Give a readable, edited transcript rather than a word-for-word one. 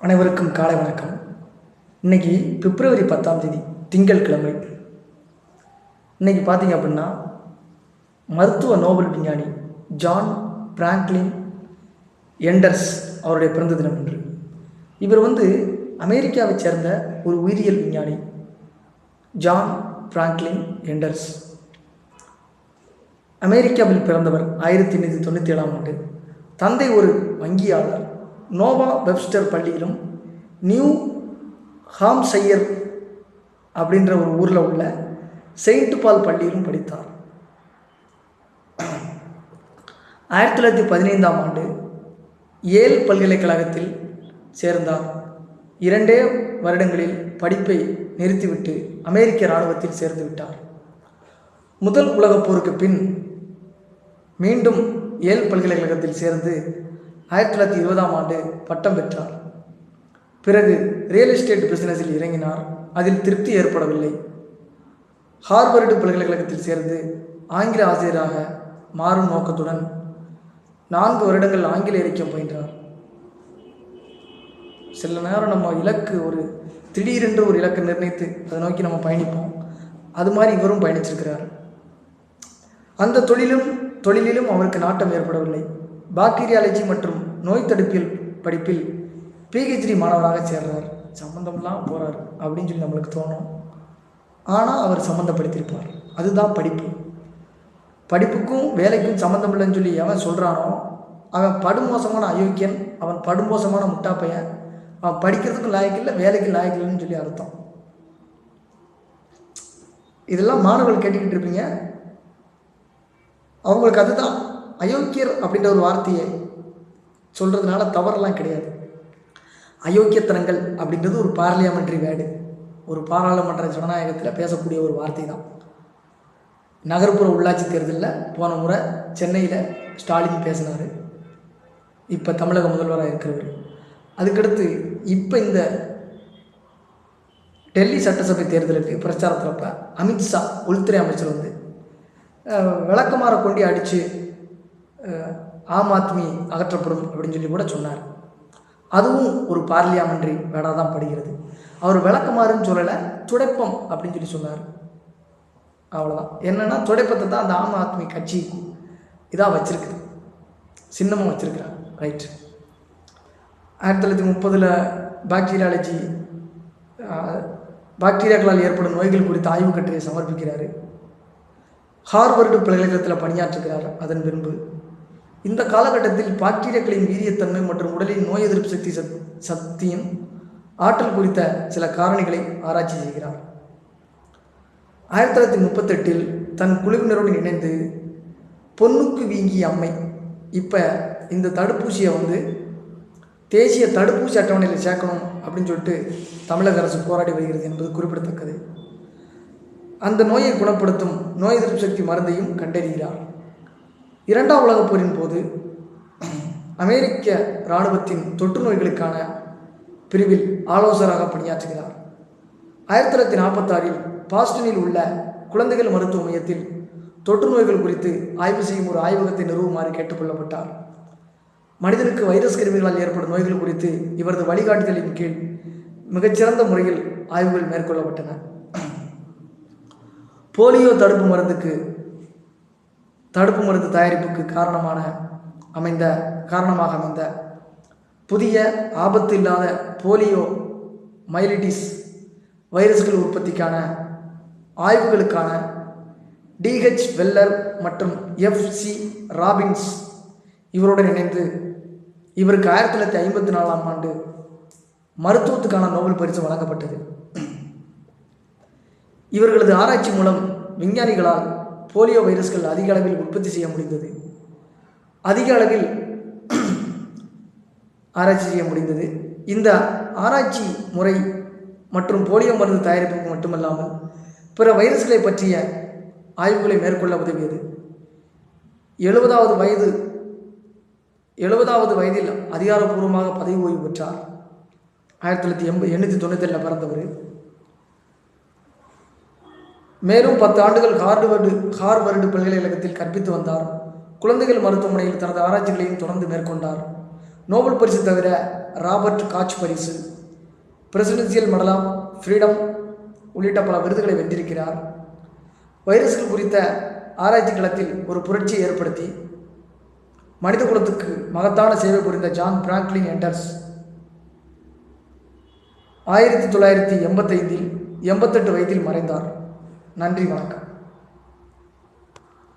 அனைவருக்கும் காலை வணக்கம். இன்றைக்கி பிப்ரவரி 10 திங்கட்கிழமை. இன்றைக்கி பார்த்தீங்க அப்படின்னா மருத்துவ நோபல் விஞ்ஞானி ஜான் பிராங்க்லின் எண்டர்ஸ் அவருடைய பிறந்த தினம் என்று. இவர் அமெரிக்காவை சேர்ந்த ஒரு உயிரியல் விஞ்ஞானி. ஜான் பிராங்க்லின் எண்டர்ஸ் அமெரிக்காவில் பிறந்தவர் 1897 தந்தை ஒரு வங்கியாளர். நோவா வெப்ஸ்டர் பள்ளியிலும் நியூ ஹாம்சையர் அப்படின்ற ஒரு ஊரில் உள்ள செயின்ட் பால் பள்ளியிலும் படித்தார். 1915 ஏல் பல்கலைக்கழகத்தில் சேர்ந்தார். 2 வருடங்களில் படிப்பை நிறுத்திவிட்டு அமெரிக்க இராணுவத்தில் சேர்ந்து விட்டார். முதல் உலகப் போருக்கு பின் மீண்டும் ஏல் பல்கலைக்கழகத்தில் சேர்ந்து 1920 பட்டம் பெற்றார். பிறகு ரியல் எஸ்டேட் பிசினஸில் இறங்கினார். அதில் திருப்தி ஏற்படவில்லை. ஹார்வர்டு பல்கலைக்கழகத்தில் சேர்ந்து ஆங்கில ஆசிரியராக மாறும் நோக்கத்துடன் 4 வருடங்கள் ஆங்கில இலக்கியம் பயின்றார். சில நேரம் நம்ம இலக்கு திடீரென்று ஒரு இலக்கை நிர்ணயித்து அதை நோக்கி நம்ம பயணிப்போம். அது மாதிரி இவரும் பயணிச்சிருக்கிறார். அந்த தொழிலிலும் அவருக்கு நாட்டம் ஏற்படவில்லை. பாக்டீரியாலஜி மற்றும் நோய் தடுப்பியல் படிப்பில் PhD மாணவராக சேர்றார். சம்மந்தம்லாம் போகிறார் அப்படின்னு சொல்லி நம்மளுக்கு தோணும். ஆனால் அவர் சம்மந்தப்படுத்தியிருப்பார். அதுதான் படிப்பு. படிப்புக்கும் வேலைக்கும் சம்மந்தம் இல்லைன்னு சொல்லி எவன் சொல்கிறானோ அவன் படுமோசமான அயோக்கியன், அவன் படுமோசமான முட்டாப்பையன், அவன் படிக்கிறதுக்கும் லாயக்கில்லை, வேலைக்கும் லாயக்கில்லைன்னு சொல்லி அர்த்தம். இதெல்லாம் மாணவர்கள் கேட்டுக்கிட்டு இருப்பீங்க. அவங்களுக்கு அதுதான் அயோக்கியர் அப்படின்ற ஒரு வார்த்தையை சொல்கிறதுனால தவறெல்லாம் கிடையாது. அயோக்கியத்தனங்கள் அப்படின்றது ஒரு பார்லியாமெண்ட்ரி வேர்டு, ஒரு பாராளுமன்ற ஜனநாயகத்தில் பேசக்கூடிய ஒரு வார்த்தை தான். நகர்ப்புற உள்ளாட்சி தேர்தலில் போன முறை சென்னையில் ஸ்டாலின் பேசினார். இப்போ தமிழக முதல்வராக இருக்கிறவர். அதுக்கடுத்து இப்போ இந்த டெல்லி சட்டசபை தேர்தலுக்கு பிரச்சாரத்தில் அமித்ஷா உள்துறை அமைச்சர் விளக்கமாற கொண்டு அடித்து ஆம் ஆத்மி அகற்றப்படும் அப்படின்னு சொல்லி கூட சொன்னார். அதுவும் ஒரு பார்லியாமெண்ட்ரி வேடாக தான் படுகிறது. அவர் விளக்கமாறுன்னு சொல்லலை, துடைப்பம் அப்படின்னு சொல்லி சொன்னார். அவ்வளோதான். என்னென்னா துடைப்பத்தை தான் அந்த ஆம் ஆத்மி கட்சி இதாக வச்சுருக்குது, சின்னமாக வச்சுருக்கிறார். ரைட். 1930 பாக்டீரியாலஜி, பாக்டீரியாக்களால் ஏற்படும் நோய்கள் குறித்த ஆய்வு கட்டுரையை சமர்ப்பிக்கிறார். ஹார்வர்டு பல்கலைக்கழகத்தில் பணியாற்றுகிறார். அதன் பின்பு இந்த காலகட்டத்தில் பாக்டீரியாக்களின் வீரியத்தன்மை மற்றும் உடலின் நோய் எதிர்ப்பு சக்தியின் ஆற்றல் குறித்த சில காரணிகளை ஆராய்ச்சி செய்கிறார். 1938 தன் குழுவினருடன் இணைந்து பொண்ணுக்கு வீங்கிய அம்மை, இப்போ இந்த தடுப்பூசியை தேசிய தடுப்பூசி அட்டவணையில் சேர்க்கணும் அப்படின்னு சொல்லிட்டு தமிழக அரசு போராடி வருகிறது என்பது குறிப்பிடத்தக்கது. அந்த நோயை குணப்படுத்தும் நோய் எதிர்ப்பு சக்தி மருந்தையும் கண்டறிகிறார். 2ஆம் உலகப் போரின் போது அமெரிக்க இராணுவத்தின் தொற்று நோய்களுக்கான பிரிவில் ஆலோசகராக பணியாற்றுகிறார். 1946 பாஸ்டனில் உள்ள குழந்தைகள் மருத்துவ மையத்தில் தொற்று நோய்கள் குறித்து ஆய்வு செய்யும் ஒரு ஆய்வகத்தை நிறுவுமாறு கேட்டுக்கொள்ளப்பட்டார். மனிதனுக்கு வைரஸ் கிருமிகளால் ஏற்படும் நோய்கள் குறித்து இவரது வழிகாட்டுதலின் கீழ் மிகச்சிறந்த முறையில் ஆய்வுகள் மேற்கொள்ளப்பட்டன. போலியோ தடுப்பு மருந்து தயாரிப்புக்கு காரணமாக அமைந்த புதிய ஆபத்து இல்லாத போலியோ மைலிட்டிஸ் வைரஸ்கள் உற்பத்திக்கான ஆய்வுகளுக்கான DH வெல்லர் மற்றும் FC ராபின்ஸ் இவருடன் இணைந்து இவருக்கு 1954 மருத்துவத்துக்கான நோபல் பரிசு வழங்கப்பட்டது. இவர்களது ஆராய்ச்சி மூலம் விஞ்ஞானிகளால் போலியோ வைரஸ்கள் அதிக அளவில் உற்பத்தி செய்ய முடிந்தது. இந்த ஆராய்ச்சி முறை மற்றும் போலியோ மருந்து தயாரிப்புக்கு மட்டுமல்லாமல் பிற வைரஸ்களை பற்றிய ஆய்வுகளை மேற்கொள்ள உதவியது. 70வது வயதில் அதிகாரப்பூர்வமாக பதவி ஓய்வு பெற்றார். 1897 பிறந்தவர். மேலும் 10 ஆண்டுகள் ஹார்வர்டு பல்கலைக்கழகத்தில் கற்பித்து வந்தார். குழந்தைகள் மருத்துவமனையில் தனது ஆராய்ச்சிகளையும் தொடர்ந்து மேற்கொண்டார். நோபல் பரிசு தவிர ராபர்ட் காச் பரிசு, பிரசிடென்சியல் மெடல் ஆஃப் ஃப்ரீடம் உள்ளிட்ட பல விருதுகளை வென்றிருக்கிறார். வைரஸ்கள் குறித்த ஆராய்ச்சி களத்தில் ஒரு புரட்சியை ஏற்படுத்தி மனித குலத்துக்கு மகத்தான சேவை புரிந்த ஜான் பிராங்க்லின் எண்டர்ஸ் 1985 88 வயதில் மறைந்தார். நன்றி, வணக்கம்.